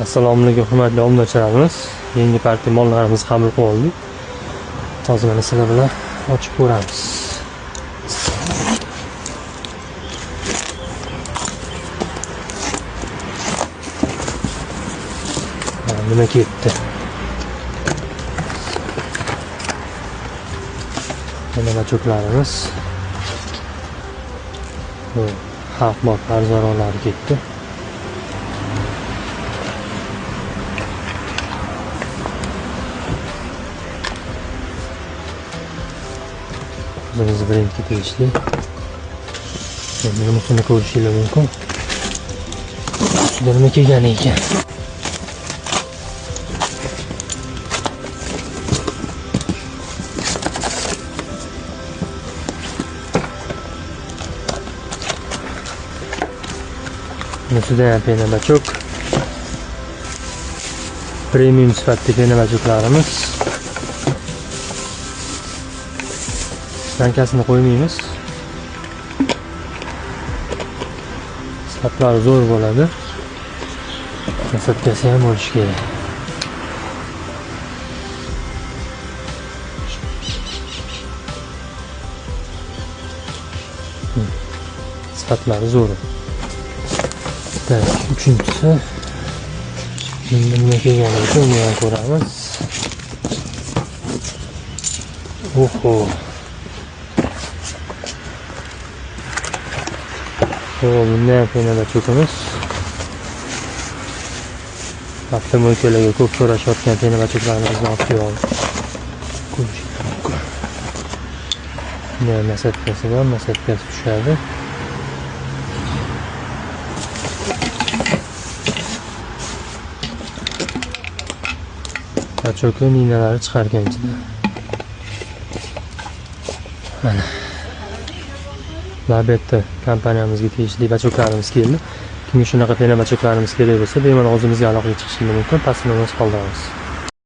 Assalomu alaykum hurmatli obunachilarimiz. Yangi partiya mollarimizni qabul qilib oldik. Hozir mana sizlar bilan ochib ko'ramiz. Nima ketdi? Mana bachuklarimiz. Bu xalq mollari zarorlari ketdi. O'zimiz brendga tegishli. Bunisini ko'rishingiz mumkin. Ichida nima kelgan ekan? Bunisi ham pena bachok. Premium sifatli pena bachoklarimiz. Rankasini qo'ymaymiz. Sifatlari zo'r bo'ladi. Nasatkasi ham bo'lishi kerak. Sifatlari zo'r. Uchinchisi nima kelganini uni ham ko'ramiz. Oho. Bundan pena bachokimiz. Avtomobillarga ko'p so'rashayotgan pena bachoklarimizni olib keldik. Ko'rishingiz mumkin. Nasatkasi bor, nasatkasi tushadi. Bachokning ninalari chiqargan ichidan. Mana Labetta kompaniyamizga tegishli bachoklarimiz keldi. Kimga shunaqa pena bachoklarimiz kerak bo'lsa, bemalol o'zimizga aloqaga chiqishingiz mumkin. Pastda qoldiramiz.